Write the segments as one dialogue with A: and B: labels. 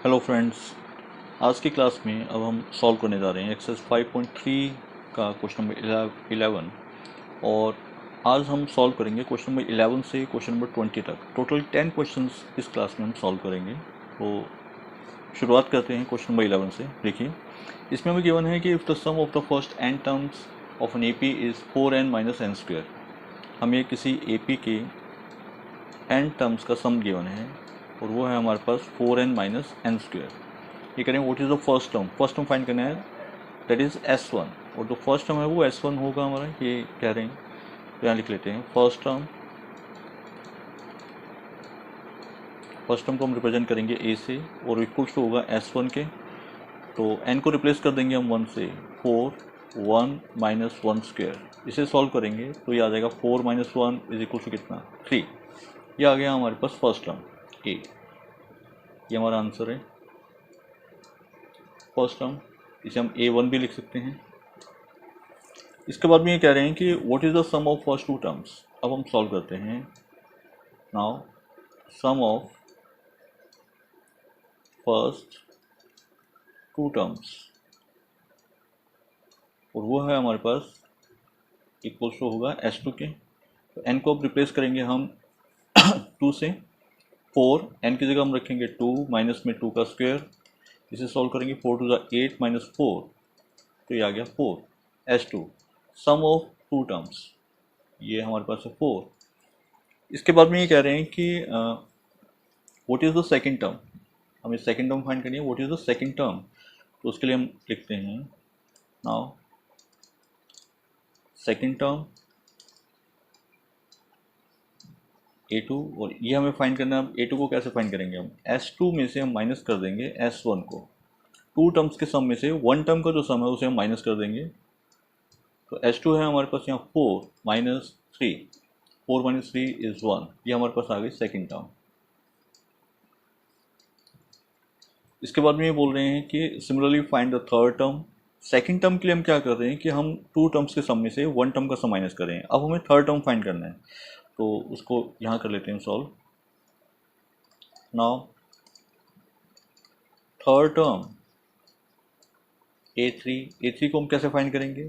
A: Hello friends, आज की class में अब हम सॉल्व करने जा रहे हैं एक्सरसाइज 5.3 का क्वेश्चन नंबर 11। और आज हम सॉल्व करेंगे क्वेश्चन नंबर 11 से क्वेश्चन नंबर 20 तक। टोटल 10 क्वेश्चंस इस क्लास में हम सॉल्व करेंगे। तो शुरुआत करते हैं क्वेश्चन नंबर 11 से। देखिए, इसमें हमें गिवन है कि if the sum of the first n terms of an AP is 4n minus n square. हमें किसी AP के n टर्म्स का सम गिवन है और वो है हमारे पास 4n माइनस n स्क्वायर। ये करेंगे what is the first term find करना है, दैट इज़ S1। और जो फर्स्ट टर्म है वो S1 होगा हमारा, ये कह रहे हैं। तो यहाँ लिख लेते हैं फर्स्ट टर्म को हम रिप्रेजेंट करेंगे A से और इक्वल्स टू होगा S1 के। तो n को रिप्लेस कर देंगे हम 1 से, 4 1 माइनस 1 स्क्वायर। इसे सॉल्व करेंगे तो ये आ जाएगा 4 माइनस 1 इज इक्वल टू कितना, 3। ये आ गया हमारे पास फर्स्ट टर्म A। ये हमारा आंसर है फर्स्ट टर्म। इसे हम A1 भी लिख सकते हैं। इसके बाद में ये कह रहे हैं कि what is the sum of first two terms. अब हम सॉल्व करते हैं। Now sum of first two terms, और वो है हमारे पास इक्वल्स टू होगा S2 के। तो n को अब रिप्लेस करेंगे हम 2 से, 4 n की जगह हम रखेंगे 2 माइनस में 2 का स्क्वायर। इसे सॉल्व करेंगे 4 टू द 8 माइनस 4, तो ये आ गया 4 S2। Some of to terms, ये हमारे पास है 4। इसके बाद में ये कह रहे हैं कि what is the second term. हमें सेकंड टर्म फाइंड करनी है। What is the second term, तो उसके लिए हम लिखते हैं नाउ सेकंड टर्म A2। और ये हमें फाइंड करना है। अब A2 को कैसे फाइंड करेंगे हम, S2 में से हम माइनस कर देंगे S1 को। टू टर्म्स के सम में से वन टर्म का जो सम है उसे हम माइनस कर देंगे। तो S2 है हमारे पास यहाँ 4 माइनस 3, 4 माइनस 3 इज 1। ये हमारे पास आ गई सेकेंड टर्म। इसके बाद में ये बोल रहे हैं कि similarly find the third term. Second term के लिए हम क्या कर रहे हैं कि हम टू टर्म्स के सम में से वन टर्म का सम माइनस कर रहे हैं। अब हमें थर्ड टर्म फाइंड करना है, तो उसको यहाँ कर लेते हैं solve. Now third term A3 को हम कैसे फाइंड करेंगे,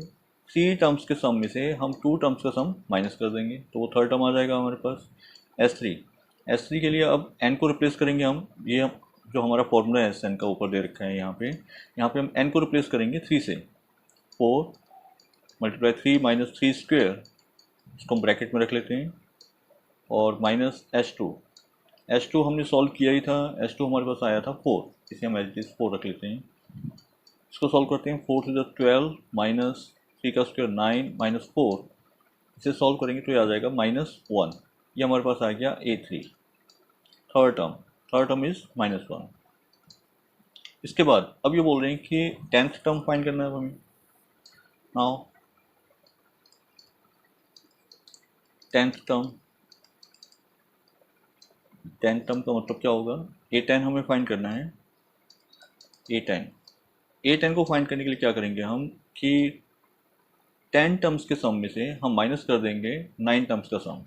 A: 3 टर्म्स के सम में से हम 2 टर्म्स का सम माइनस कर देंगे, तो वो थर्ड टर्म आ जाएगा हमारे पास S3 के लिए अब n को रिप्लेस करेंगे हम। ये जो हमारा फॉर्मूला है n का ऊपर दे रखा है यहाँ पे हम n को रिप्लेस करेंगे 3 से। 4 मल्टीप्लाई 3 माइनस 3 स्क्वेयर, इसको हम ब्रैकेट में रख लेते हैं, और माइनस S2 हमने सॉल्व किया ही था। S2 हमारे पास आया था 4, इसे हम एज इट इज 4 रख लेते हैं। इसको सॉल्व करते हैं। 4 टू द 12 माइनस 3 का स्क्वायर 9 माइनस 4। इसे सॉल्व करेंगे तो ये आ जाएगा -1। ये हमारे पास आ गया A3 थर्ड टर्म इज -1। इसके बाद अब ये बोल रहे हैं कि 10th टर्म फाइंड करना है हमें। नाउ 10th टर्म का मतलब क्या होगा, A10 हमें फाइंड करना है। A10 को फाइंड करने के लिए क्या करेंगे हम कि 10 टर्म्स के सम में से हम माइनस कर देंगे 9 टर्म्स का सम।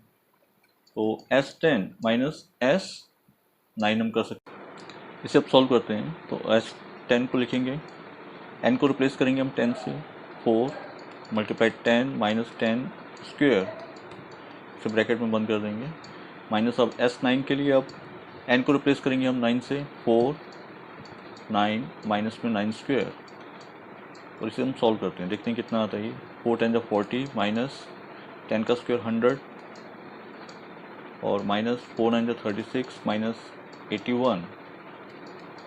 A: तो S10 माइनस S9 हम कर सकते हैं। इसे अब सॉल्व करते हैं। तो S10 को लिखेंगे, n को रिप्लेस करेंगे हम 10 से, 4 मल्टीप्लाई 10 माइनस 10 स्क्वेयर, इसे ब्रैकेट में बंद कर देंगे। माइनस अब S9 के लिए अब n को रिप्लेस करेंगे हम 9 से, 4 9 माइनस में 9 स्क्वेयर, और इसे हम सॉल्व करते हैं। देखते हैं कितना आता है। 4 10 40 माइनस 10 का स्क्वायर 100, और माइनस 4 9 36 माइनस 81,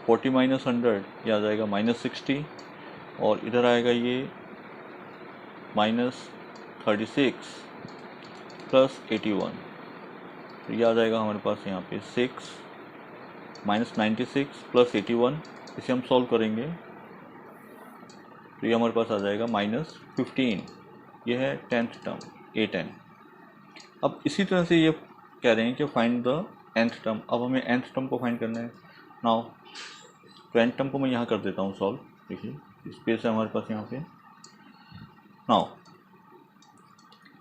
A: 40 माइनस 100 ये आ जाएगा -60, और इधर आएगा ये -36 प्लस 81, तो ये आ जाएगा हमारे पास यहाँ पे 6 -96 प्लस 81। इसे हम सॉल्व करेंगे तो ये हमारे पास आ जाएगा -15। ये है 10th टर्म A10। अब इसी तरह से ये कह रहे हैं कि फाइंड द nth टर्म। अब हमें nth टर्म को फाइंड करना है। नाउ तो nth टर्म को मैं यहाँ कर देता हूँ सॉल्व। देखिए स्पेस है हमारे पास यहाँ पे। नाउ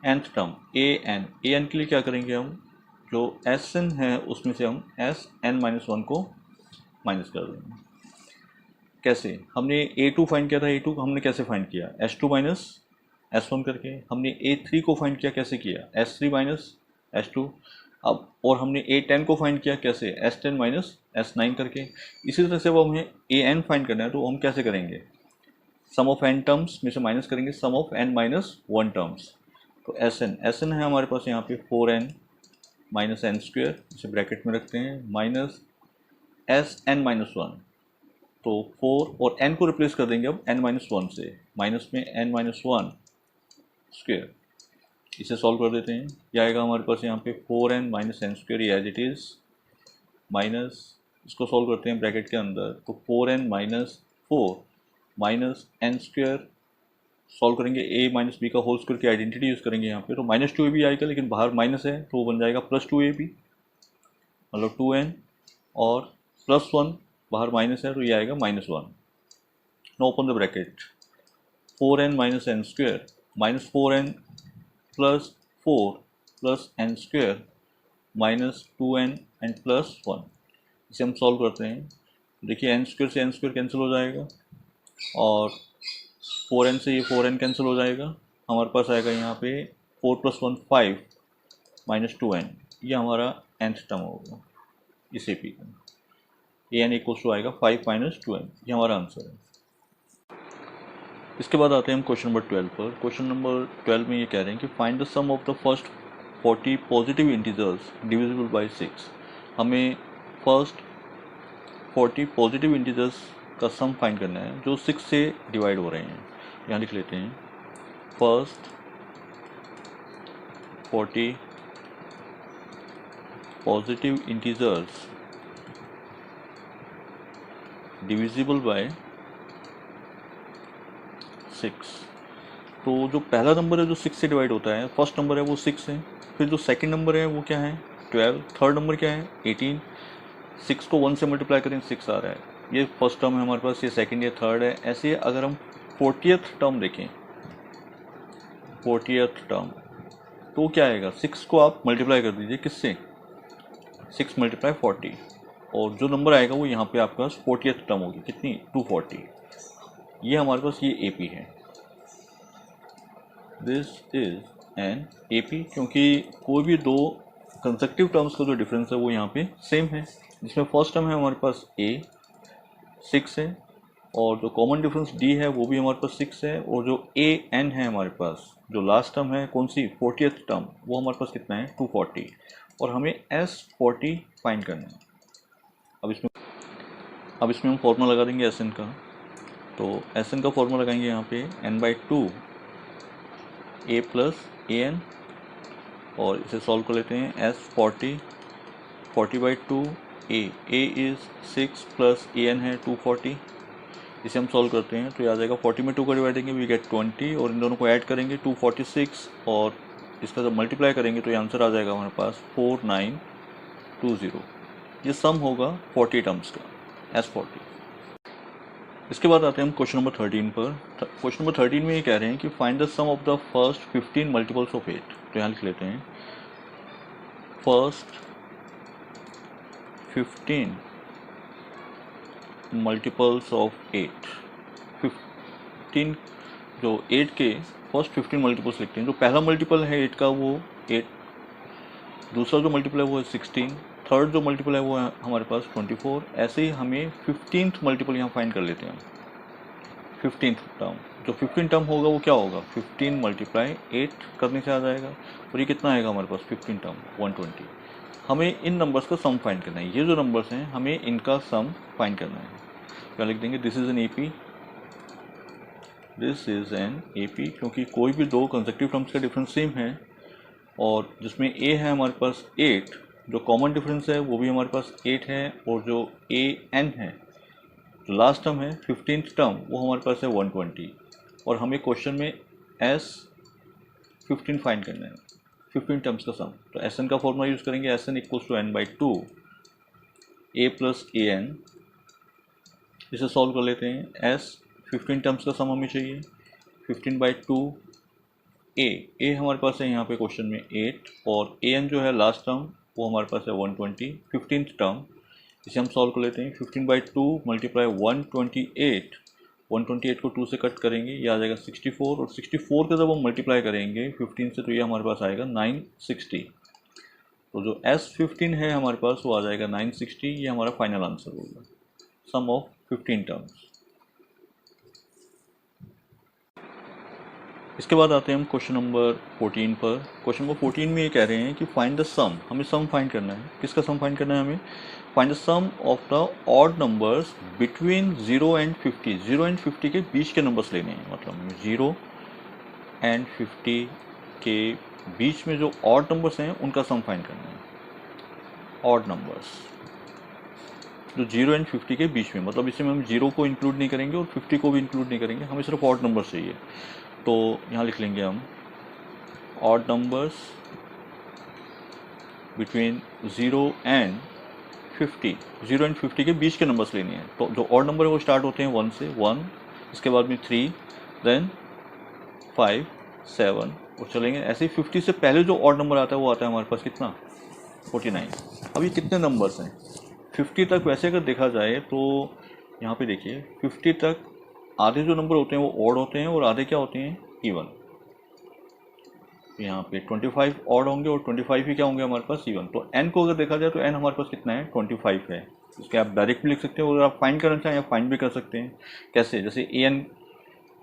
A: nth टर्म an के लिए क्या करेंगे हम, जो Sn है उसमें से हम Sn-1 को माइनस कर देंगे। कैसे, हमने A2 फाइंड किया था, A2 हमने कैसे फाइंड किया, S2 माइनस S1 करके। हमने A3 को फाइंड किया, कैसे किया, S3 माइनस S2। अब और हमने A10 को फाइंड किया कैसे, S10 माइनस S9 करके। इसी तरह से वो हमें AN फाइंड करना है, तो हम कैसे करेंगे, सम ऑफ n टर्म्स में से माइनस करेंगे सम ऑफ n माइनस 1 टर्म्स। तो SN है हमारे पास यहाँ पे 4n माइनस एन स्क्वेयर, इसे ब्रैकेट में रखते हैं, माइनस SN माइनस 1। तो 4 और n को रिप्लेस कर देंगे अब n माइनस 1 से, माइनस में n माइनस 1 स्क्वेयर। इसे सॉल्व कर देते हैं, क्या आएगा हमारे पास यहाँ पे 4n minus n square as it is, minus इसको सॉल्व करते हैं ब्रैकेट के अंदर, तो 4n minus 4 minus n square, solve करेंगे a माइनस बी का होल स्क्वायर की आइडेंटिटी यूज़ करेंगे यहाँ पे, तो माइनस 2ab आएगा, लेकिन बाहर माइनस है तो वो बन जाएगा प्लस 2ab, मतलब 2n, और प्लस 1 बाहर माइनस है तो ये आएगा minus 1। Now open the bracket, 4n minus n square minus 4n plus 4 plus n square minus 2n and plus 1। इसे हम सॉल्व करते हैं, देखिए एन स्क्वेयर से एन स्क्वेयर कैंसिल हो जाएगा, और 4n से ये 4n कैंसिल हो जाएगा, हमारे पास आएगा यहाँ पे 4 प्लस 1 5 माइनस 2n, ये हमारा nth टर्म होगा इस AP का। an इक्वल्स टू आएगा 5 माइनस 2n, ये हमारा आंसर है। इसके बाद आते हैं हम क्वेश्चन नंबर 12 पर। क्वेश्चन नंबर 12 में ये कह रहे हैं कि find the sum of the first 40 positive integers divisible by 6। हमें फर्स्ट 40 पॉजिटिव इंटीजर्स का सम फाइंड करना है जो 6 से डिवाइड हो रहे हैं। यहाँ लिख लेते हैं, first 40 positive integers divisible by 6। तो जो पहला नंबर है जो 6 से डिवाइड होता है, फर्स्ट नंबर है वो 6 है, फिर जो सेकंड नंबर है वो क्या है 12, थर्ड नंबर क्या है 18, 6 को 1 से मल्टीप्लाई करें 6 आ रहा है, ये फर्स्ट टर्म है हमारे पास, ये सेकंड या थर्ड है। ऐसे ही अगर हम 40th टर्म देखें, 40th टर्म तो क्या आएगा, 6 को आप मल्टीप्लाई कर दीजिए किससे, 6 मल्टीप्लाई 40, और जो नंबर आएगा वो यहाँ पे आपके पास 40th टर्म होगी, कितनी 240। ये हमारे पास ये AP है, दिस इज एन AP, क्योंकि कोई भी दो कंसेक्टिव टर्म्स का जो डिफरेंस है वो यहाँ पे सेम है, जिसमें फर्स्ट टर्म है हमारे पास A 6 है, और जो कॉमन डिफरेंस D है वो भी हमारे पास 6 है, और जो AN है हमारे पास, जो लास्ट टर्म है कौन सी 40th टर्म, वो हमारे पास कितना है 240, और हमें S40 फाइंड करना है। अब इसमें हम फॉर्मूला लगा देंगे SN का, तो SN का फॉर्मूला लगाएंगे यहाँ पे n/2 A प्लस AN, और इसे सॉल्व कर लेते हैं, S40 40/2 A is 6 plus AN है 240, इसे हम सॉल्व करते हैं तो ये आ जाएगा 40 में 2 का डिवाइड देंगे वी गेट 20, और इन दोनों को ऐड करेंगे 246, और इसका जब मल्टीप्लाई करेंगे तो ये आंसर आ जाएगा हमारे पास 4920। ये सम होगा 40 टर्म्स का, S40। इसके बाद आते हैं हम क्वेश्चन नंबर 13 पर। क्वेश्चन नंबर 13 में ये कह रहे हैं कि find the sum of the first 15 multiples of 8। तो यहाँ लिख लेते हैं, फर्स्ट 15 मल्टीपल्स ऑफ 8। 15 जो 8 के फर्स्ट 15 मल्टीपल्स लिखते हैं। जो पहला मल्टीपल है 8 का वो 8, दूसरा जो मल्टीपल है वो है 16, थर्ड जो मल्टीपल है वो है हमारे पास 24। ऐसे ही हमें 15th मल्टीपल यहाँ फाइंड कर लेते हैं। 15th टर्म, जो 15 टर्म होगा वो क्या होगा, 15 मल्टीप्लाई 8 करने से आ जाएगा, और ये कितना आएगा हमारे पास 15 टर्म 120। हमें इन नंबर्स का सम फाइंड करना है, ये जो नंबर्स हैं हमें इनका सम फाइंड करना है। क्या लिख देंगे, this is an AP, this is an AP, क्योंकि कोई भी दो कंसेक्टिव टर्म्स का डिफरेंस सेम है, और जिसमें A है हमारे पास 8, जो कॉमन डिफरेंस है वो भी हमारे पास 8 है, और जो AN है जो लास्ट टर्म है 15th टर्म वो हमारे पास है 120, और हमें क्वेश्चन में S15 फाइंड करना है, 15 टर्म्स का सम। तो SN का फॉर्मूला यूज़ करेंगे, SN equals to n/2 A plus AN। इसे सॉल्व कर लेते हैं, S15 टर्म्स का सम हमें चाहिए, 15/2 A हमारे पास है यहाँ पे क्वेश्चन में 8, और AN जो है लास्ट टर्म वो हमारे पास है 120, 15th टर्म इसे हम सॉल्व कर लेते हैं। 15/2 मल्टीप्लाई 128, 128 को 2 से कट करेंगे, ये आ जाएगा 64, और 64 का जब हम मल्टीप्लाई करेंगे 15 से तो ये हमारे पास आएगा 960। तो जो S15 है हमारे पास वो आ जाएगा 960, ये हमारा फाइनल आंसर होगा, सम ऑफ 15 टर्म्स। इसके बाद आते हैं हम क्वेश्चन नंबर 14 पर। क्वेश्चन नंबर 14 में ये कह रहे हैं कि फाइंड द सम, हमें सम फाइंड करना है। किसका सम फाइंड करना है हमें? Find the sum of the odd numbers between 0 and 50। 0 and 50 के बीच के नंबर्स लेने हैं, मतलब 0 एंड 50 के बीच में जो ऑड नंबर्स हैं उनका सम फाइंड करना है। ऑड नंबर्स जो 0 एंड 50 के बीच में, मतलब इसमें हम 0 को इंक्लूड नहीं करेंगे और 50 को भी इंक्लूड नहीं करेंगे, हमें सिर्फ ऑड नंबर चाहिए। तो यहाँ लिख लेंगे हम odd numbers between 0 and 50। 0 and 50 के बीच के नंबर्स लेने हैं। तो जो ऑड नंबर है वो स्टार्ट होते हैं 1 से, 1, इसके बाद में 3, देन 5, 7 और चलेंगे ऐसे ही। 50 से पहले जो ऑड नंबर आता है वो आता है हमारे पास कितना? 49। अब ये कितने नंबर्स हैं? 50 तक वैसे अगर देखा जाए तो यहाँ पे देखिए 50 तक आधे जो नंबर होते हैं वो ऑड होते हैं और आधे क्या होते हैं? इवन। यहाँ पे 25 ऑड होंगे और 25 ही क्या होंगे हमारे पास? इवन। तो n को अगर देखा जाए तो n हमारे पास कितना है? 25 है। इसके आप डायरेक्ट भी लिख सकते हैं और आप फाइंड करना चाहें या फाइंड भी कर सकते हैं। कैसे? जैसे an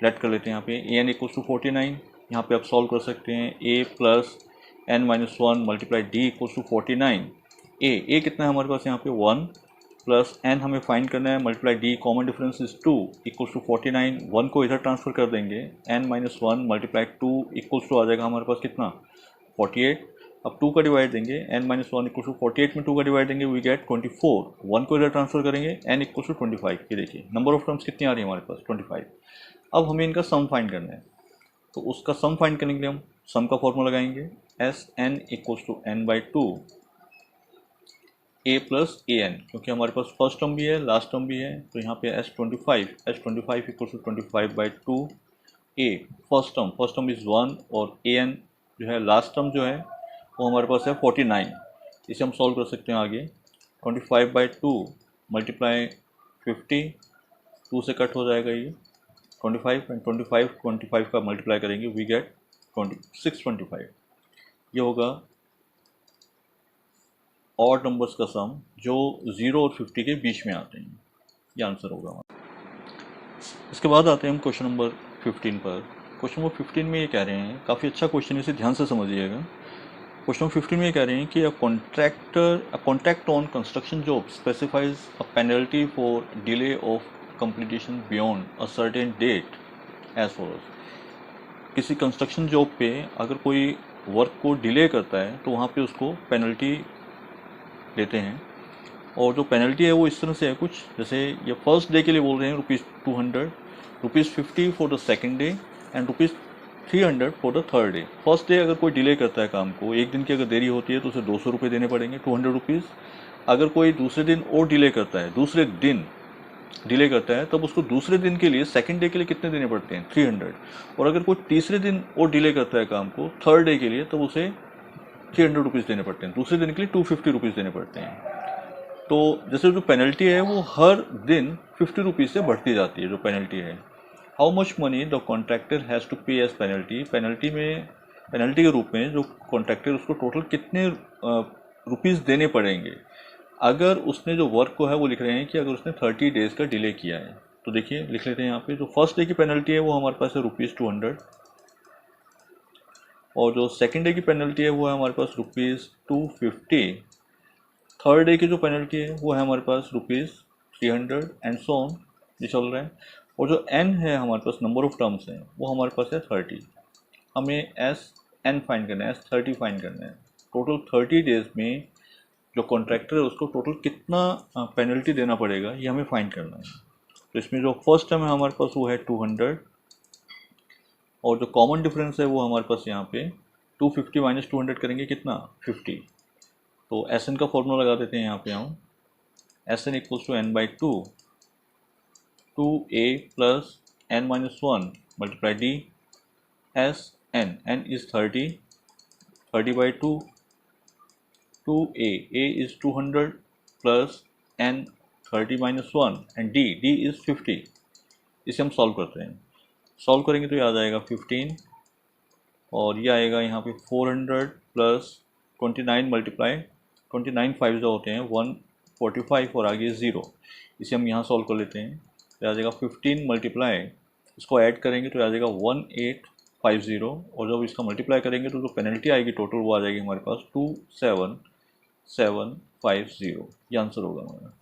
A: लेट कर लेते हैं यहाँ पे, an इक्वल्स टू 49। यहाँ पे आप सॉल्व कर सकते हैं a plus n-1 multiply d equals to 49। a कितना है हमारे पास यहाँ पे? 1 प्लस n हमें फाइंड करना है, multiply d, common difference is 2 equals to 49। 1 को इधर ट्रांसफर कर देंगे, n-1 मल्टीप्लाई 2 इक्वल्स टू आ जाएगा हमारे पास कितना? 48। अब 2 का डिवाइड देंगे, n-1 इक्वल्स टू 48 में 2 का डिवाइड देंगे, वी गेट 24। 1 को इधर ट्रांसफर करेंगे, n इक्वल्स टू 25। ये देखिए नंबर ऑफ टर्म्स कितनी आ रही है हमारे पास? 25। अब हमें इनका सम फाइंड करना है, तो उसका सम फाइंड करने के लिए हम सम का फॉर्मूला लगाएंगे, Sn equals to n/2 a plus a n, क्योंकि हमारे पास फर्स्ट टर्म भी है लास्ट टर्म भी है। तो यहाँ पे S25 equals to 25/2 a first term is 1 और ए एन जो है लास्ट टर्म जो है वो हमारे पास है 49। इसे हम सॉल्व कर सकते हैं आगे। 25/2 मल्टीप्लाई 50, 2 से कट हो जाएगा ये 25 एंड 25 का मल्टीप्लाई करेंगे, वी गेट 625। ये होगा ऑड नंबर्स का सम जो 0 और 50 के बीच में आते हैं। ये आंसर होगा हमारा। इसके बाद आते हैं हम क्वेश्चन नंबर 15 पर। क्वेश्चन नंबर 15 में ये कह रहे हैं, काफ़ी अच्छा क्वेश्चन है, इसे ध्यान से समझिएगा। क्वेश्चन नंबर 15 में ये कह रहे हैं कि a contract on construction job specifies a penalty for delay of completion beyond a certain date as follows. किसी कंस्ट्रक्शन जॉब पे अगर कोई वर्क को डिले करता है तो वहाँ पे उसको पेनल्टी लेते हैं, और जो पेनल्टी है वो इस तरह से है कुछ, जैसे ये फर्स्ट डे के लिए बोल रहे हैं ₹200, ₹50 for the second day and ₹300 for the third day. First day अगर कोई डिले करता है काम को, एक दिन की अगर देरी होती है तो उसे ₹200 देने पड़ेंगे, ₹200। अगर कोई दूसरे दिन और डिले करता है, दूसरे दिन डिले करता है, तब उसको दूसरे दिन के लिए, सेकंड डे के लिए कितने देने पड़ते हैं? 300। और अगर कोई तीसरे दिन और डिले करता है काम को, थर्ड डे के लिए, तब उसे ₹300 देने पड़ते हैं। दूसरे दिन के लिए ₹250 देने पड़ते हैं। तो जैसे जो पेनल्टी है वो हर दिन ₹50 से बढ़ती जाती है जो पेनल्टी है। How much money the contractor has to pay as penalty. Penalty के रूप में जो कॉन्ट्रैक्टर उसको टोटल कितने रुपीज़ देने पड़ेंगे अगर उसने जो वर्क को है वो लिख रहे हैं कि अगर उसने 30 डेज़ का डिले किया है। तो देखिए लिख लेते हैं यहाँ पे, जो फर्स्ट डे की पेनल्टी है वो हमारे पास है ₹200, और जो सेकेंड डे की पेनल्टी है वो है हमारे पास ₹250। थर्ड डे की जो पेनल्टी है वो है हमारे पास ₹300 एंड सो ऑन, ये चल रहा है। और जो n है हमारे पास, नंबर ऑफ टर्म्स हैं, वो हमारे पास है 30। हमें Sn फाइंड करना है, S30 फाइंड करना है। टोटल 30 डेज में जो कॉन्ट्रैक्टर है उसको टोटल कितना पेनल्टी देना पड़ेगा ये हमें फाइंड करना है। तो इसमें जो फर्स्ट टर्म है हमारे पास वो है 200, और जो कॉमन डिफरेंस है वो हमारे पास यहाँ पे 250 माइनस 200 करेंगे कितना? 50। तो Sn का फॉर्मूला लगा देते हैं यहाँ पे हम, Sn equals to n/2 2a plus n-1 multiply d Sn, n is 30, 30/2 2a, a is 200 plus n 30 - 1 and d is 50। इसे हम सॉल्व करते हैं। सॉल्व करेंगे तो ये आ जाएगा 15 और ये आएगा यहाँ पे 400 प्लस 29 मल्टीप्लाई 29 5 जो होते हैं 145 और आगे 0। इसे हम यहाँ सॉल्व कर लेते हैं तो आ जाएगा 15 मल्टीप्लाई, इसको ऐड करेंगे तो आ जाएगा 1850 और जब इसका मल्टीप्लाई करेंगे तो जो पेनल्टी आएगी टोटल वो आ जाएगी हमारे पास 27750। ये आंसर होगा हमारा।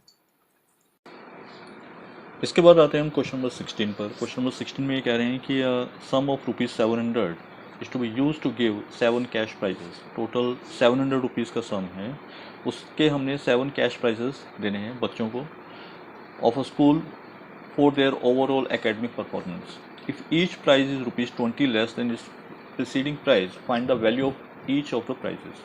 A: इसके बाद आते हैं हम क्वेश्चन नंबर 16 पर। क्वेश्चन नंबर 16 में ये कह रहे हैं कि sum of ₹700 is to be use to give 7 cash prizes. Total 700 rupees का सम है, उसके हमने 7 कैश प्राइजेस देने हैं बच्चों को of a school for their overall academic performance. If each prize is ₹20 less than is preceding prize, find the value of each of the prizes.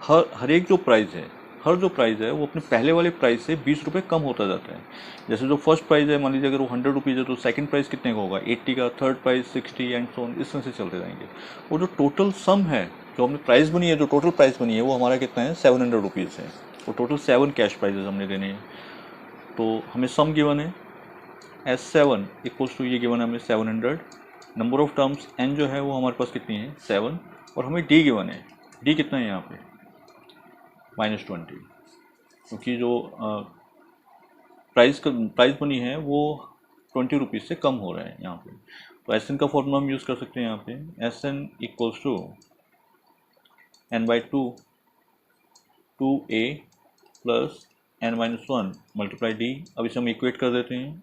A: हर एक जो प्राइस है, हर जो प्राइस है वो अपने पहले वाले प्राइस से 20 रुपये कम होता जाता है। जैसे जो फर्स्ट प्राइस है, मान लीजिए अगर वो 100 रुपीज़ है तो सेकंड प्राइस कितने का होगा 80 का, third price 60 and so on, इस तरह से चलते जाएंगे। और जो टोटल सम है, जो हमने प्राइस बनी है, जो टोटल प्राइस बनी है वो हमारा कितना है 700 रुपीज़ है। तो टोटल 7 कैश प्राइजेस हमने देने हैं। तो हमें सम गिवन है S7 इक्वल्स टू, ये गिवन है हमें 700। नंबर ऑफ टर्म्स n जो है वो हमारे पास कितनी है 7 और हमें d गिवन है। d कितना है यहाँ पे -20, क्योंकि जो प्राइस बनी है वो 20 रुपीज़ से कम हो रहा है यहाँ पे। तो एस एन का फॉर्मूला हम यूज़ कर सकते हैं यहाँ पे। S n equals to n/2 2a plus n-1 multiply d। अब इसे हम इक्वेट कर देते हैं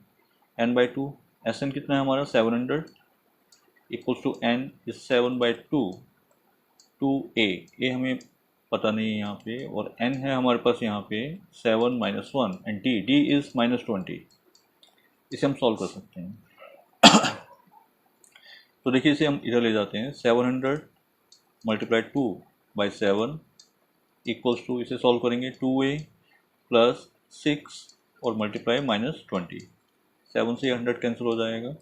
A: n/2। एस एन कितना है हमारा 700 equals to n is 7/2 2a। a हमें पता नहीं है यहाँ पे, और n है हमारे पास यहाँ पे 7 - 1 एंड d इज़ -20। इसे हम सॉल्व कर सकते हैं। तो देखिए इसे हम इधर ले जाते हैं। 700 मल्टीप्लाई 2/7 इक्वल्स टू, इसे सॉल्व करेंगे 2a प्लस 6 और मल्टीप्लाई -20। 7 से 100 कैंसिल हो जाएगा,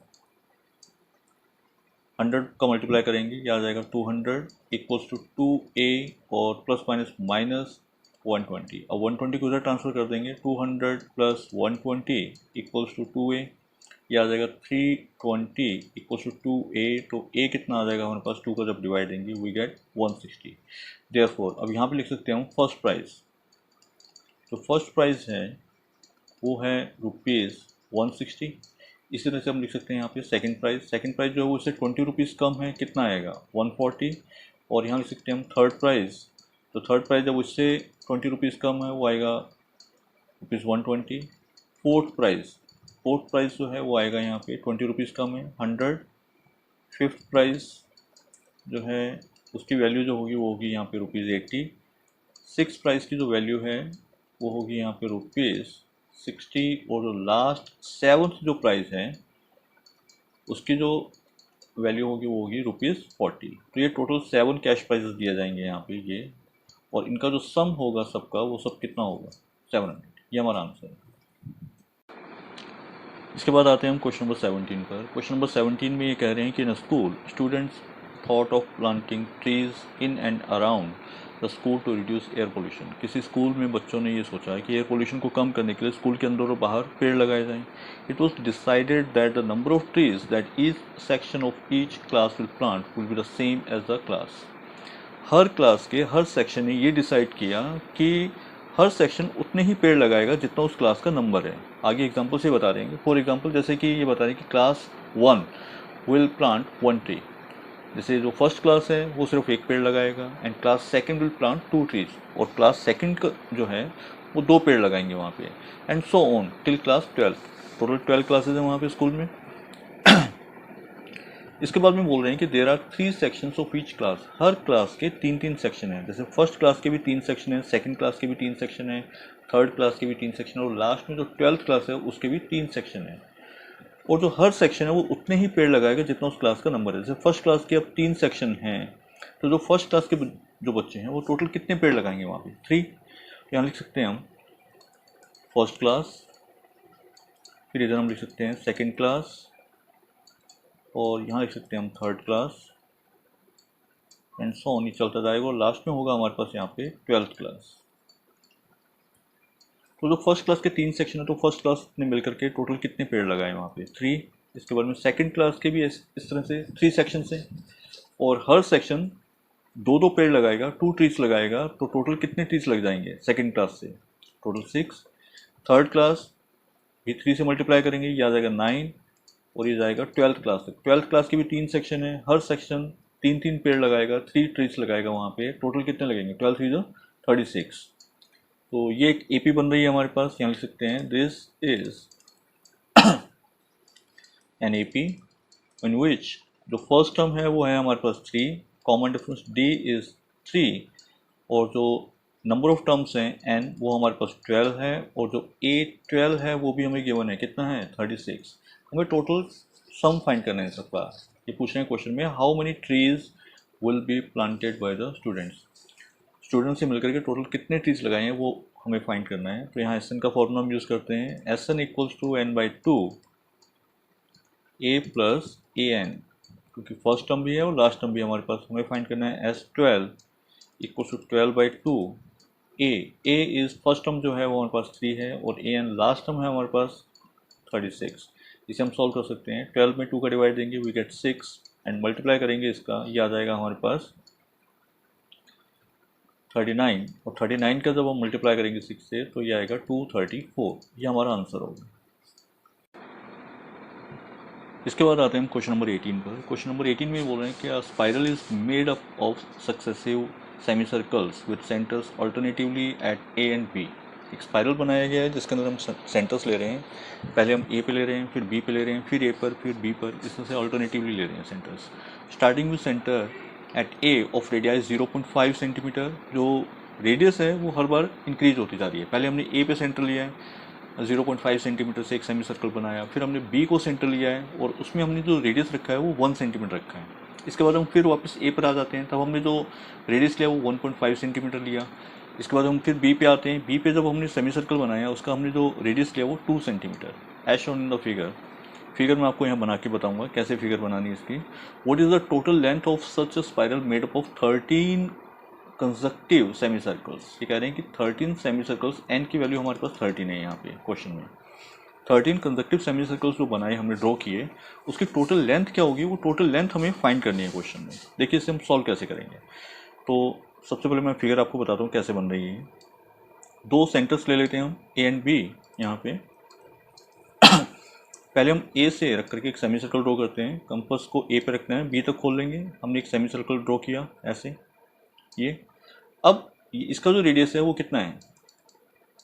A: 100 का मल्टीप्लाई करेंगे ये आ जाएगा 200 इक्वल्स टू 2a और प्लस माइनस -120। अब 120 को उधर ट्रांसफर कर देंगे, 200 प्लस 120 इक्वल्स टू 2a। ये आ जाएगा 320 इक्वल्स टू 2a। तो a कितना आ जाएगा हमारे पास, 2 का जब डिवाइड देंगे वी गेट 160। देयरफॉर अब यहाँ पे लिख सकते हैं हम फर्स्ट प्राइस। तो फर्स्ट प्राइस है वो है ₹160। इसी तरह से हम लिख सकते हैं यहाँ पे सेकंड प्राइस। सेकंड प्राइस जो है वो उससे 20 रुपीज़ कम है, कितना आएगा 140। और यहाँ लिख सकते हैं हम थर्ड प्राइस। तो थर्ड प्राइस जब उससे 20 रुपीज़ कम है वो आएगा ₹120। फोर्थ प्राइस जो है वो आएगा यहाँ पे 20 रुपीज़ कम है 100। फिफ्थ प्राइस जो है उसकी वैल्यू जो होगी वो होगी यहाँ पे ₹80। सिक्स प्राइस की जो वैल्यू है वो होगी यहाँ पे ₹60। और जो लास्ट सेवन्थ जो प्राइस है उसकी जो वैल्यू होगी वो होगी ₹40। तो ये टोटल 7 कैश प्राइजेस दिए जाएंगे यहाँ पे ये, और इनका जो सम होगा सबका वो सब कितना होगा 700। ये हमारा आंसर है। इसके बाद आते हैं हम क्वेश्चन नंबर 17 पर। क्वेश्चन नंबर 17 में ये कह रहे हैं कि in school students thought of planting trees in and around the school to reduce air pollution. किसी स्कूल में बच्चों ने ये सोचा है कि एयर पोल्यूशन को कम करने के लिए स्कूल के अंदर और बाहर पेड़ लगाए जाएं। It was decided that the number of trees that each section of each class will plant will be the same as the class. हर क्लास के हर सेक्शन ने ये डिसाइड किया कि हर सेक्शन उतने ही पेड़ लगाएगा जितना उस क्लास का नंबर है। आगे एग्जाम्पल से बता देंगे। फॉर एग्जाम्पल जैसे कि ये बता रहे हैं कि क्लास 1 विल प्लांट 1 ट्री। जैसे जो फर्स्ट क्लास है वो सिर्फ एक पेड़ लगाएगा, and class second will plant 2 trees, और क्लास सेकंड का जो है वो 2 पेड़ लगाएंगे वहाँ पे, and so on till class 12। Total 12 classes हैं वहाँ पे स्कूल में। इसके बाद में बोल रहे हैं कि there are 3 sections of each class. हर क्लास के 3-3 सेक्शन हैं। जैसे फर्स्ट क्लास के भी 3 सेक्शन हैं, सेकंड क्लास के भी 3 सेक्शन हैं, थर्ड क्लास के भी 3 सेक्शन है, और लास्ट में जो 12th क्लास है उसके भी 3 सेक्शन हैं। और जो हर सेक्शन है वो उतने ही पेड़ लगाएगा जितना उस क्लास का नंबर है। जैसे फर्स्ट क्लास के अब 3 सेक्शन हैं, तो जो फर्स्ट क्लास के जो बच्चे हैं वो टोटल कितने पेड़ लगाएंगे वहाँ पे 3। यहाँ लिख सकते हैं हम फर्स्ट क्लास, फिर इधर हम लिख सकते हैं सेकेंड क्लास, और यहाँ लिख सकते हैं हम third class, and so on, ये चलता जाएगा, और लास्ट में होगा हमारे पास यहाँ पे 12th क्लास। तो जो फर्स्ट क्लास के 3 सेक्शन है, तो फर्स्ट क्लास ने मिलकर के टोटल कितने पेड़ लगाए वहाँ पे 3। इसके बाद में सेकंड क्लास के भी इस तरह से 3 सेक्शन से, और हर सेक्शन 2-2 पेड़ लगाएगा, 2 ट्रीज लगाएगा, तो टोटल कितने ट्रीज लग जाएंगे सेकंड क्लास से, टोटल 6। थर्ड क्लास भी 3 से मल्टीप्लाई करेंगे, ये आ जाएगा 9, और ये जाएगा 12th क्लास तक। 12th क्लास के भी 3 सेक्शन है, हर सेक्शन 3-3 पेड़ लगाएगा, 3 ट्रीज लगाएगा वहाँ पे, टोटल कितने लगेंगे 12 3 जो 36। तो ये एक एपी बन रही है हमारे पास, यहाँ लिख सकते हैं this is an AP in which जो फर्स्ट टर्म है वो है हमारे पास 3, कॉमन डिफरेंस डी इज 3, और जो नंबर ऑफ टर्म्स हैं एन वो हमारे पास 12 है, और जो ए 12 है वो भी हमें गिवन है, कितना है 36। हमें टोटल सम फाइंड करना है सबका। ये पूछ रहे हैं क्वेश्चन में, how many trees will be planted by the students. Students से मिलकर के टोटल कितने ट्रीज लगाए हैं वो हमें फाइंड करना है। तो यहाँ एस एन का फॉर्मूला हम यूज़ करते हैं, S n equals to n by 2 a plus a n, क्योंकि फर्स्ट टर्म भी है और लास्ट टर्म भी हमारे पास, हमें फाइंड करना है S 12 equals to 12 by 2 a is first term जो है वो हमारे पास 3 है, और ए एन लास्ट टर्म है हमारे पास 36। इसे हम सॉल्व कर सकते हैं, 12 में 2 का डिवाइड देंगे वी गेट 6, एंड मल्टीप्लाई करेंगे इसका, ये आ जाएगा हमारे पास 39, और 39 का जब हम मल्टीप्लाई करेंगे 6 से तो ये आएगा 234। ये हमारा आंसर होगा। इसके बाद आते हैं हम क्वेश्चन नंबर 18 पर। क्वेश्चन नंबर 18 में बोल रहे हैं कि a spiral is made up of successive semi circles with centres alternatively at A and B. एक स्पाइरल बनाया गया है जिसके अंदर हम सेंटर्स ले रहे हैं, पहले हम ए पे ले रहे हैं, फिर बी पे ले रहे हैं, फिर ए पर, फिर बी पर, इस तरह से अल्टरनेटिवली ले रहे हैं centres. Starting with centre at A of radius 0.5 centimetre. जो रेडियस है वो हर बार इंक्रीज होती जा रही है। पहले हमने ए पे सेंटर लिया है, 0.5 सेंटीमीटर से एक सेमी सर्कल बनाया, फिर हमने बी को सेंटर लिया है और उसमें हमने जो रेडियस रखा है वो 1 सेंटीमीटर रखा है। इसके बाद हम फिर वापस ए पर आ जाते हैं, तब हमने जो रेडियस लिया वो 1.5 सेंटीमीटर लिया। इसके बाद हम फिर बी पे आते हैं, बी पे जब हमने सेमी सर्कल बनाया उसका हमने जो रेडियस लिया वो 2 centimetre, as shown in the figure. Figure मैं आपको यहाँ बना के बताऊंगा कैसे फिगर बनानी है इसकी। What is the total length of such a spiral made up of 13 consecutive semi circles. ये कह रहे हैं कि 13 सेमी सर्कल्स, एन की वैल्यू हमारे पास 13 है यहाँ पे क्वेश्चन में। 13 कंसेक्टिव सेमी सर्कल्स जो बनाए हमने ड्रॉ किए, उसकी टोटल लेंथ क्या होगी, वो टोटल लेंथ हमें फाइंड करनी है क्वेश्चन में। देखिए इसे हम सॉल्व कैसे करेंगे। तो सबसे पहले मैं फिगर आपको बताता हूँ कैसे बन रही है। 2 सेंटर्स ले लेते हैं हम ए एंड बी। यहाँ पे पहले हम ए से रख करके एक सेमी सर्कल ड्रॉ करते हैं, कंपास को ए पे रखना है, बी तक खोल लेंगे। हमने एक सेमी सर्कल ड्रॉ किया ऐसे, ये। अब इसका जो रेडियस है वो कितना है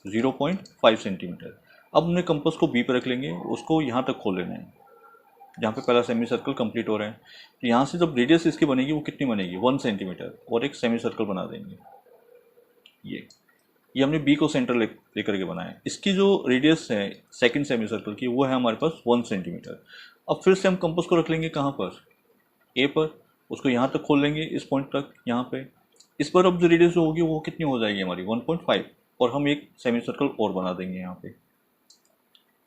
A: 0.5 सेंटीमीटर। अब हमने कंपास को बी पर रख लेंगे, उसको यहाँ तक खोल लेना है जहाँ पे पहला सेमी सर्कल कंप्लीट हो रहा है। तो यहाँ से जब रेडियस इसकी बनेगी वो कितनी बनेगी 1 सेंटीमीटर, और एक सेमी सर्कल बना देंगे। ये हमने बी को सेंटर लेकर के बनाया। इसकी जो रेडियस है सेकंड सेमी सर्कल की वो है हमारे पास 1 सेंटीमीटर। अब फिर से हम कंपास को रख लेंगे कहाँ पर, ए पर, उसको यहाँ तक खोल लेंगे इस पॉइंट तक यहाँ पे। इस पर अब जो रेडियस होगी वो कितनी हो जाएगी हमारी 1.5, और हम एक सेमी सर्कल और बना देंगे यहाँ पे।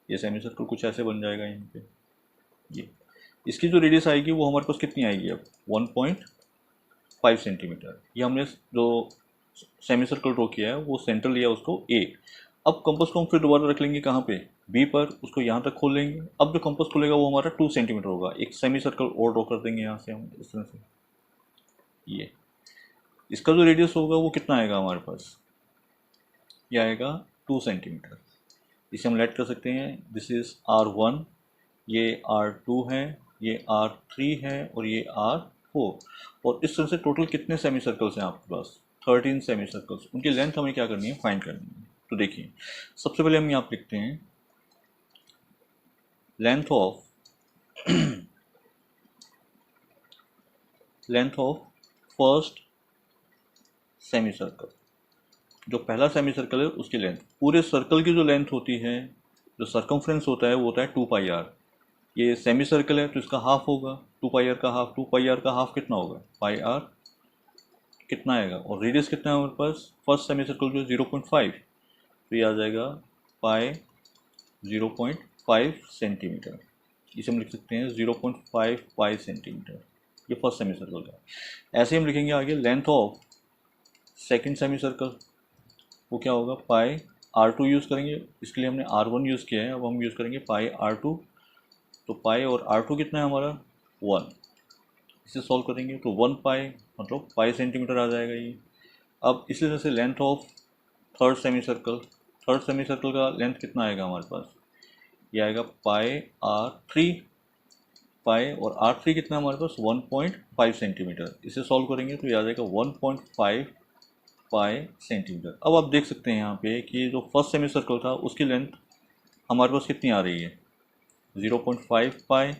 A: ये सेमी सर्कल कुछ ऐसे बन जाएगा यहाँ पे। ये इसकी जो रेडियस आएगी वो हमारे पास कितनी आएगी अब 1.5 सेंटीमीटर। ये हमने जो सेमी सर्कल ड्रॉ किया है वो सेंटर लिया उसको ए। अब कंपास को हम फिर दोबारा रख लेंगे कहाँ पे बी पर, उसको यहाँ तक खोल लेंगे। अब जो कंपास खुलेगा वो हमारा 2 सेंटीमीटर होगा, एक सेमी सर्कल और ड्रॉ कर देंगे यहाँ से हम इस तरह से। ये इसका जो रेडियस होगा वो कितना आएगा हमारे पास, ये आएगा 2 सेंटीमीटर। इसे हम लेट कर सकते हैं, दिस इज R1, ये R2 है, ये R3 है, और ये R4। और इस तरह से टोटल कितने सेमी सर्कल्स हैं आपके पास 13 सेमी सर्कल्स। उनकी लेंथ हमें क्या करनी है, फाइंड करनी है। तो देखिए सबसे पहले हम यहाँ पे लिखते हैं length of first semi circle. जो पहला सेमी सर्कल है उसकी लेंथ, पूरे सर्कल की जो लेंथ होती है, जो सर्कमफ्रेंस होता है वो होता है 2πr। ये सेमी सर्कल है तो इसका हाफ होगा 2πr का हाफ। 2πr का हाफ कितना होगा πr कितना आएगा, और रेडियस कितना है हमारे पास फर्स्ट सेमी सर्कल जो 0.5, तो ये आ जाएगा पाई 0.5 सेंटीमीटर। इसे हम लिख सकते हैं 0.5 पाई सेंटीमीटर, ये फर्स्ट सेमी सर्कल का। ऐसे हम लिखेंगे आगे length of second semi circle, वो क्या होगा पाई R2 यूज़ करेंगे, इसके लिए हमने R1 यूज़ किया है, अब हम यूज़ करेंगे पाई R2। तो पाई और R2 कितना है हमारा 1, इसे सॉल्व करेंगे तो 1 पाई मतलब पाई सेंटीमीटर आ जाएगा ये। अब इसी तरह से length of third semi circle का लेंथ कितना आएगा हमारे पास, ये आएगा पाई R3, पाई और R3 कितना हमारे पास 1.5 सेंटीमीटर। इसे सॉल्व करेंगे तो ये आ जाएगा 1.5 पाई सेंटीमीटर। अब आप देख सकते हैं यहाँ पे कि जो फर्स्ट सेमी सर्कल था उसकी लेंथ हमारे पास कितनी आ रही है 0.5 पाई,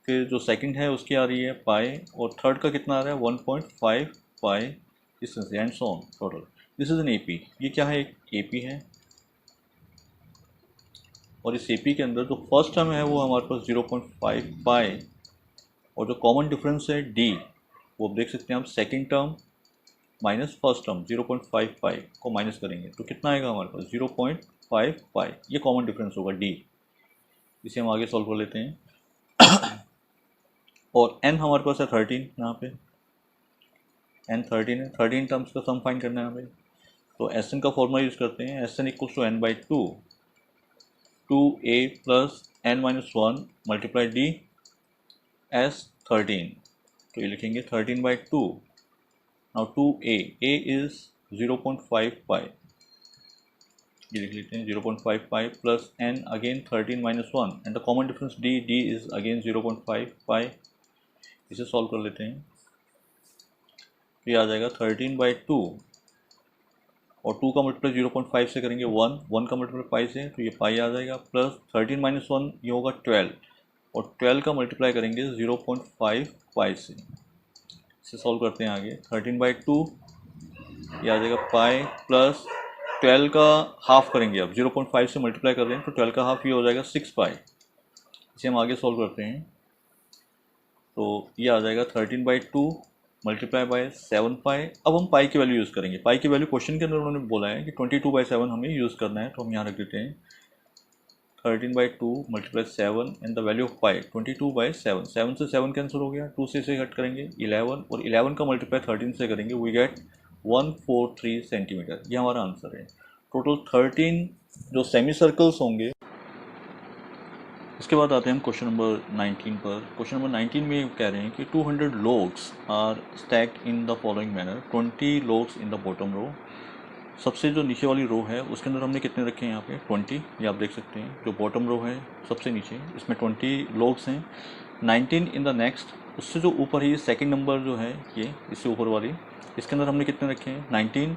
A: फिर जो सेकंड है उसकी आ रही है पाई, और थर्ड का कितना आ रहा है 1.5 पाई, इस तरह से and so on total. This is an AP. ये क्या है, एक एपी है, और इस एपी के अंदर जो फर्स्ट टर्म है वो हमारे पास 0.5 पाई, और जो कॉमन डिफरेंस है डी, वो आप देख सकते हैं हम second term minus first term 0.5 पाई को माइनस करेंगे तो कितना आएगा हमारे पास 0.5 पाई, ये कॉमन डिफरेंस होगा डी। इसे हम आगे सॉल्व कर लेते हैं। और n हमारे पास है 13, यहाँ पे n 13 है, 13 टर्म्स का सम फाइंड करना है हमें। तो Sn का फॉर्मूला यूज़ करते हैं, Sn equals to n/2, 2a plus n-1 multiply d S 13। तो ये लिखेंगे 13/2। नाउ 2a, a इज 0.5 पाई, ये लिख लेते हैं 0.5 pi plus n again 13-1 and the common difference d is again 0.5 पाई। इसे सॉल्व कर लेते हैं तो ये आ जाएगा 13/2, और 2 का मल्टीप्लाई 0.5 से करेंगे 1, 1 का मल्टीप्लाई पाई से तो ये पाई आ जाएगा, प्लस 13-1 ये होगा 12, और 12 का मल्टीप्लाई करेंगे 0.5 पाई से। इसे सॉल्व करते हैं आगे, 13/2 ये आ जाएगा पाई, प्लस 12 का हाफ करेंगे, अब 0.5 से मल्टीप्लाई कर रहे हैं तो 12 का हाफ ये हो जाएगा 6 पाई। इसे हम आगे सॉल्व करते हैं तो ये आ जाएगा 13/2 मल्टीप्लाई बाय 7 पाई। अब हम पाई की वैल्यू यूज़ करेंगे, पाई की वैल्यू क्वेश्चन के अंदर उन्होंने बोला है कि 22/7 हमें यूज़ करना है, तो हम यहाँ रख देते हैं 13/2 multiply 7 and the value of pi 22/7। 7 से 7 कैंसिल हो गया, 2 से इसे कट करेंगे 11, और 11 का मल्टीप्लाई 13 से करेंगे, वी गेट 143 सेंटीमीटर। ये हमारा आंसर है। टोटल 13 जो सेमी सर्कल्स होंगे। इसके बाद आते हैं हम क्वेश्चन नंबर 19 पर। क्वेश्चन नंबर 19 में कह रहे हैं कि 200 logs are stacked in the following manner, 20 logs in the bottom row. सबसे जो नीचे वाली रो है उसके अंदर हमने कितने रखे हैं यहाँ पे 20, ये आप देख सकते हैं। जो बॉटम रो है सबसे नीचे, इसमें 20 logs हैं। 19 इन द नेक्स्ट, उससे जो ऊपर है ये सेकेंड नंबर जो है ये इससे ऊपर वाली, इसके अंदर हमने कितने रखे हैं 19।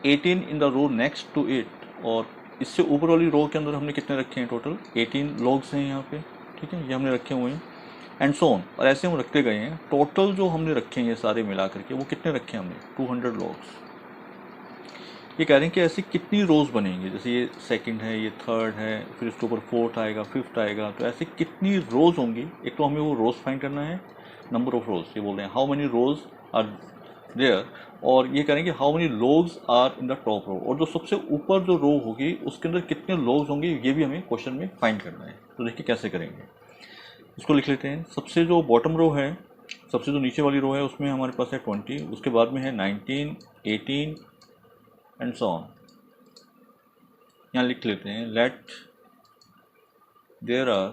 A: 18 in the row next to it, और इससे ऊपर वाली रो के अंदर हमने कितने रखे हैं टोटल 18 logs हैं यहाँ पे, ठीक है, ये हमने रखे हुए हैं एंड सो ऑन, और ऐसे हम रखते गए हैं। टोटल जो हमने रखे हैं ये सारे मिला करके वो कितने रखे हैं हमने 200 logs। ये कह रहे हैं कि ऐसी कितनी रोज़ बनेंगी, जैसे ये सेकंड है, ये थर्ड है, फिर इसके ऊपर फोर्थ आएगा, फिफ्थ आएगा, तो ऐसे कितनी रोज़ होंगी। एक तो हमें वो रोज़ फाइंड करना है, नंबर ऑफ रोज़, ये बोल रहे हैं how many rows are there, और ये करेंगे how many logs are in the top row, और जो सबसे ऊपर जो रो होगी उसके अंदर कितने लोग्स होंगे ये भी हमें क्वेश्चन में फाइंड करना है। तो देखिए कैसे करेंगे, इसको लिख लेते हैं। सबसे जो बॉटम रो है, सबसे जो नीचे वाली रो है उसमें हमारे पास है 20, उसके बाद में है 19, 18 एंड सो ऑन। यहाँ लिख लेते हैं लेट देयर आर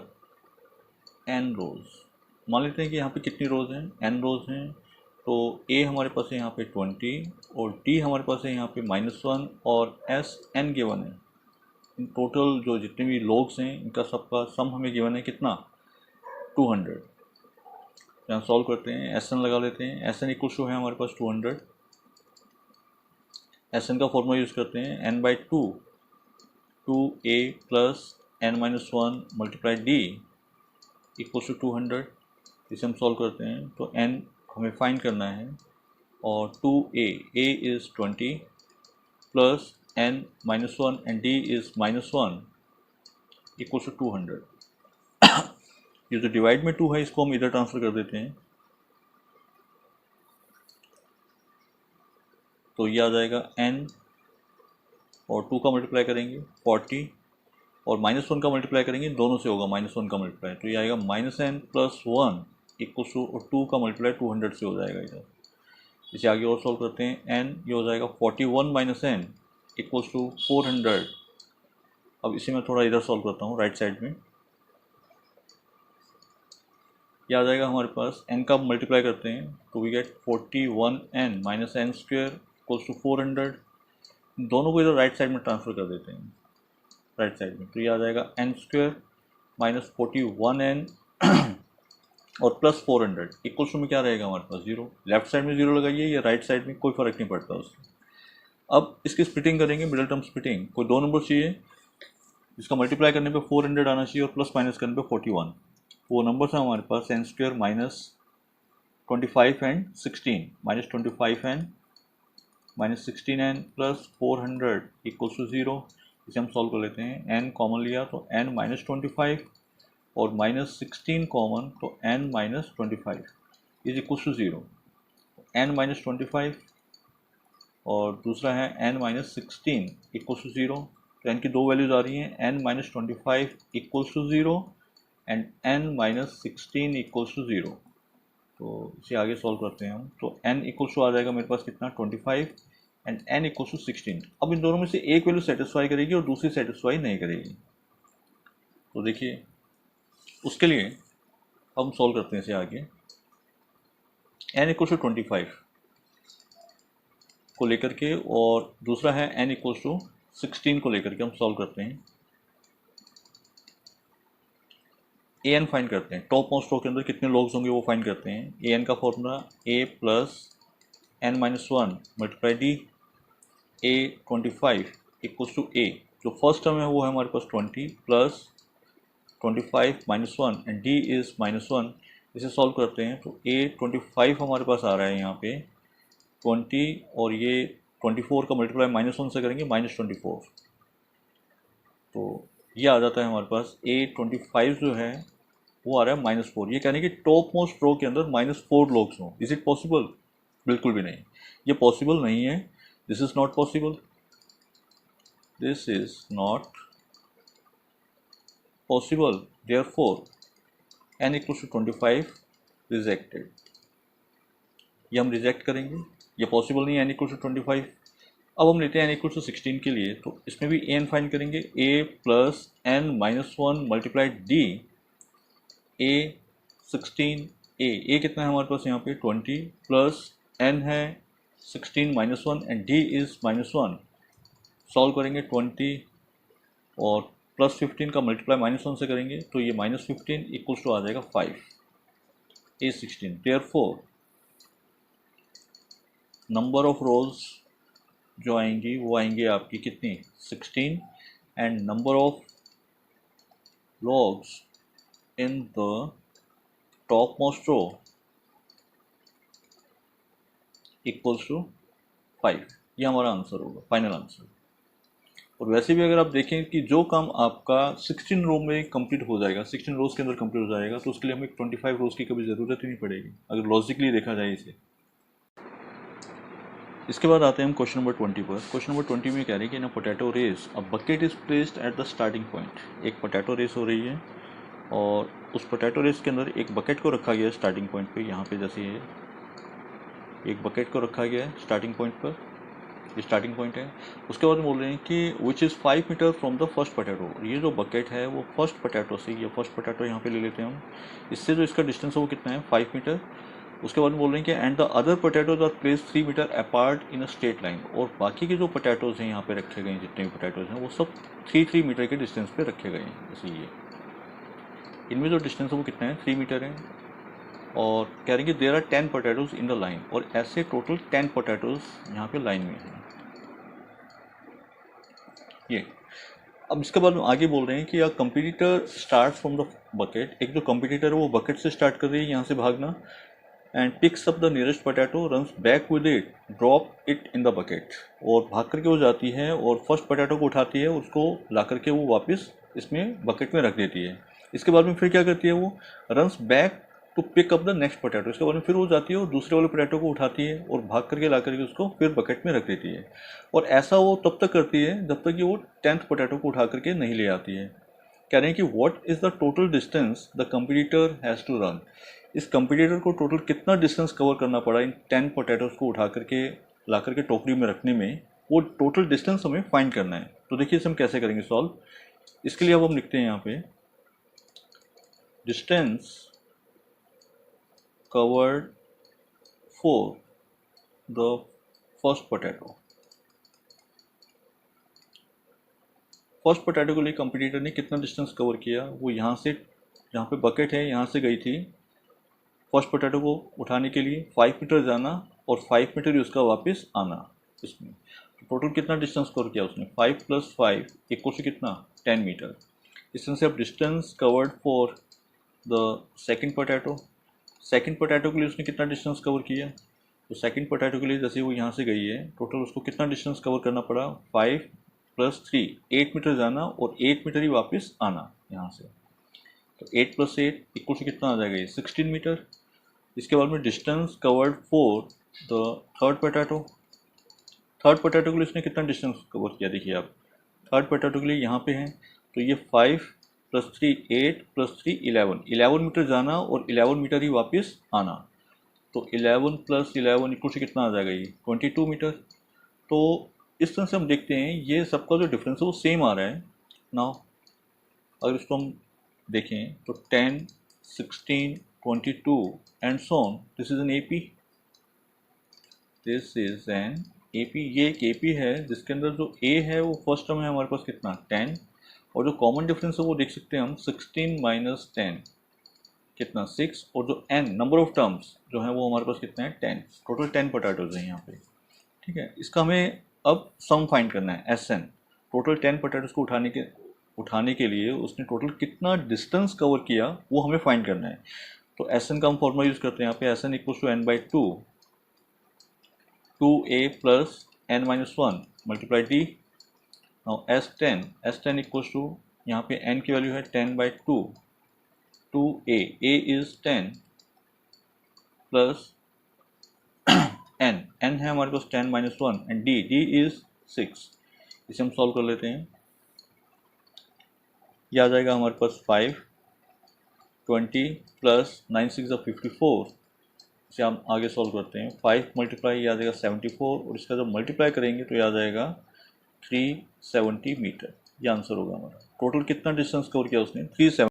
A: n रोज। मान लेते हैं कि यहाँ पे कितनी रोज हैं, n रोज हैं। तो a हमारे पास है यहाँ पे 20, और d हमारे पास है यहाँ पे -1, और s n गिवन है। इन टोटल जो जितने भी लोग्स हैं इनका सबका सम हमें गिवन है कितना 200। यहाँ सॉल्व करते हैं, Sn लगा लेते हैं। Sn इक्वल टू है हमारे पास 200। Sn का फॉर्मूला यूज़ करते हैं n/2, 2a plus n-1 multiply d equal to 200। इसे हम सॉल्व करते हैं तो n हमें फाइंड करना है, और 2a, a is 20 plus n-1 and d is -1 equal to 200। ये जो डिवाइड में 2 है इसको हम इधर ट्रांसफर कर देते हैं, तो ये आ जाएगा n, और 2 का मल्टीप्लाई करेंगे 40, और -1 का मल्टीप्लाई करेंगे, दोनों से होगा -1 का मल्टीप्लाई, तो ये आएगा -n प्लस 1 इक्वल टू, और 2 का मल्टीप्लाई 200 से हो जाएगा इधर। इसे आगे और सॉल्व करते हैं, n ये हो जाएगा 41 - n इक्वल्स टू 400। अब इसे मैं थोड़ा इधर सॉल्व करता हूँ राइट साइड में। ये आ जाएगा हमारे पास, n का मल्टीप्लाई करते हैं तो we get 41n minus n square equals to 400। दोनों को इधर राइट साइड में ट्रांसफर कर देते हैं राइट साइड में, तो ये आ जाएगा n स्क्वेयर माइनस 41n और प्लस 400 इक्वल्स टू में क्या रहेगा हमारे पास 0। लेफ्ट साइड में 0 लगाइए या राइट साइड में, कोई फर्क नहीं पड़ता उससे। अब इसकी स्प्लिटिंग करेंगे, मिडिल टर्म स्प्लिटिंग। कोई दो नंबर चाहिए, इसका मल्टीप्लाई करने पे 400 आना चाहिए और प्लस माइनस करने पे 41। वो नंबर्स हैं हमारे पास n square minus 25 and 16 minus 25 and minus 16n plus 400 equals to 0। इसे हम सॉल्व कर लेते हैं। n कॉमन लिया तो n माइनस 25 और माइनस 16 कॉमन तो n minus 25 is equals to 0। n minus 25 और दूसरा है n माइनस 16 इक्वल्स टू 0। तो n की दो वैल्यूज आ रही हैं, n minus 25 equals to 0 and n minus 16 equals to 0। तो इसे आगे सॉल्व करते हैं हम। तो n इक्वल्स टू आ जाएगा मेरे पास कितना 25 एंड n इक्वल्स टू 16। अब इन दोनों में से एक वैल्यू सेटिस्फाई करेगी और दूसरी सेटिस्फाई नहीं करेगी। तो देखिए उसके लिए हम सॉल्व करते हैं इसे आगे। n इक्वल्स टू 25 को लेकर के और दूसरा है n इक्वल्स टू 16 को लेकर के हम सॉल्व करते हैं। ए एन फाइंड करते हैं, टॉप मोस्ट रो के अंदर कितने लॉग्स होंगे वो फाइंड करते हैं। ए एन का formula a plus n minus 1 multiply d a 25 equals to a। जो फर्स्ट टर्म है वो है हमारे पास 20 plus 25 minus 1 and d is minus 1। इसे सॉल्व करते हैं तो a 25 हमारे पास आ रहा है यहाँ पे 20 और ये 24 का मल्टीप्लाई माइनस 1 से करेंगे माइनस 24। तो ये आ जाता है हमारे पास a 25 जो है वो आ रहा है माइनस 4। ये कहने कि टॉप मोस्ट रो के अंदर माइनस 4 लॉग्स हों। Is it possible? बिल्कुल भी नहीं, ये पॉसिबल नहीं है। This is not possible, this is not possible. Therefore n equals to 25 rejected. ये हम रिजेक्ट करेंगे, ये पॉसिबल नहीं है n इक्वल्स टू 25। अब हम लेते हैं n इक्वल्स टू 16 के लिए, तो इसमें भी an फाइंड करेंगे। a plus n minus 1 multiply d a 16 a कितना है हमारे पास यहाँ पे 20 प्लस n है 16 minus 1 and d is minus 1। Solve करेंगे 20 और प्लस 15 का मल्टीप्लाई माइनस 1 से करेंगे तो ये माइनस 15 इक्वल्स टू आ जाएगा 5 a 16। देयरफॉर नंबर ऑफ रोज जो आएंगी वो आएंगी आपकी कितनी 16 and number of logs in the topmost row equals to 5। ये हमारा आंसर होगा, फाइनल आंसर। और वैसे भी अगर आप देखें कि जो काम आपका 16 रो में कंप्लीट हो जाएगा, 16 रोज के अंदर कंप्लीट हो जाएगा, तो उसके लिए हमें 25 रोज की कभी ज़रूरत ही नहीं पड़ेगी अगर लॉजिकली देखा जाए इसे। इसके बाद आते हैं हम क्वेश्चन नंबर 20 पर। क्वेश्चन नंबर 20 में कह रहे हैं कि in a potato race a bucket is placed at the starting point. एक पोटैटो रेस हो रही है और उस पोटैटो रेस के अंदर एक बकेट को रखा गया है स्टार्टिंग पॉइंट पे। यहाँ पे जैसे ये एक बकेट को रखा गया है स्टार्टिंग पॉइंट पर, ये स्टार्टिंग पॉइंट है। उसके बाद बोल रहे हैं कि which is 5 metre from the first potato. ये जो बकेट है वो फर्स्ट पोटैटो से, ये फर्स्ट पोटैटो यहाँ पे ले लेते हैं हम, इससे जो इसका डिस्टेंस है वो कितना है 5 मीटर। उसके बाद बोल रहे हैं कि and the other potatoes are place 3 metre apart in a straight line. और बाकी के जो पोटैटोज हैं यहाँ पे रखे गए हैं, जितने भी पोटैटोज हैं वो सब 3 मीटर के डिस्टेंस पे रखे गए हैं। जैसे ये इनमें जो डिस्टेंस है वो कितना है 3 मीटर है। और कह रहे हैं कि there are 10 potatoes in the line, और ऐसे टोटल 10 पोटैटोज यहाँ पे लाइन में हैं ये। अब इसके बाद आगे बोल रहे हैं कि a competitor start from the bucket. एक जो कंपटीटर है वो बकेट से स्टार्ट कर रही है यहाँ से भागना, and picks up the nearest potato, runs back with it, drop it in the bucket. और भाग करके वो जाती है और फर्स्ट पोटैटो को उठाती है, उसको ला करके वो वापस इसमें बकेट में रख देती है। इसके बाद में फिर क्या करती है वो runs back to pick up the next potato. इसके बाद में फिर वो जाती है और दूसरे वाले पोटैटो को उठाती है और भाग करके ला करके उसको फिर बकेट में रख देती है। और ऐसा वो तब तक करती है जब तक कि वो 10th पोटैटो को उठा करके नहीं ले आती है। कह रहे हैं कि what is the total distance the competitor has to run. इस कंपटीटर को टोटल कितना डिस्टेंस कवर करना पड़ा इन 10 पोटैटोज को उठा करके ला करके टोकरी में रखने में, वो टोटल डिस्टेंस हमें फाइंड करना है। तो देखिए इसे हम कैसे करेंगे सॉल्व। इसके लिए अब हम लिखते हैं यहाँ पे distance covered for the first potato. First potato के लिए कंपटीटर ने कितना डिस्टेंस कवर किया, वो यहाँ से, जहाँ पे बकेट है यहाँ से गई थी फर्स्ट पोटैटो को उठाने के लिए 5 मीटर जाना और 5 मीटर ही उसका वापस आना। इसमें तो टोटल कितना डिस्टेंस कवर किया उसने, 5 + 5 इक्वल टू कितना, 10 मीटर। इस तरह से अब distance covered for the second potato, second potato के लिए उसने कितना डिस्टेंस कवर किया, तो सेकंड पोटैटो के लिए जैसे वो यहाँ से गई है टोटल उसको कितना डिस्टेंस कवर करना पड़ा, 5 + 3 8 मीटर जाना और 8 मीटर ही वापस आना यहाँ से। तो 8 + 8 इक्वल टू कितना आ जाएगा ये, 16 मीटर। इसके बाद में distance covered for the third potato, third potato के लिए उसने कितना डिस्टेंस कवर किया, देखिए आप थर्ड पोटैटो के लिए यहाँ पे हैं तो ये 5 + 3 8 + 3 11 मीटर जाना और 11 मीटर ही वापस आना। तो 11 + 11 इक्वल टू कितना आ जाएगा ये, 22 मीटर। तो इस तरह से हम देखते हैं ये सबका जो डिफरेंस है वो सेम आ रहा है। नाउ अगर इसको हम देखें तो 10 16 22 and so on, this is an AP, this is an AP. ये एक एपी है जिसके अंदर जो ए है वो फर्स्ट टर्म है हमारे पास कितना, 10, और जो कॉमन डिफरेंस है वो देख सकते हैं हम 16 - 10 कितना, 6, और जो एन नंबर ऑफ टर्म्स जो है वो हमारे पास कितना है, 10। टोटल 10 पोटैटोज हैं यहाँ पे, ठीक है। इसका हमें अब सम फाइंड करना है, एस एन। टोटल 10 पोटैटोज को उठाने के लिए उसने टोटल कितना डिस्टेंस कवर किया वो हमें फाइंड करना है। तो एस एन का हम फॉर्मूला यूज़ करते हैं यहाँ पे, S N equal to n/2 2a + n-1 multiply D. Now S10 equals to, यहाँ पे n की वैल्यू है 10/2 2a, a is 10 plus n है हमारे पास 10-1 एंड d इज 6। इसे हम सॉल्व कर लेते हैं, यह आ जाएगा हमारे पास 5 20 + 9 × 6 = 54। इसे हम आगे सॉल्व करते हैं, 5 मल्टीप्लाई आ जाएगा 74 और इसका जब मल्टीप्लाई करेंगे तो यह आ जाएगा 370 मीटर। ये आंसर होगा हमारा। टोटल कितना डिस्टेंस कवर किया उसने, 370।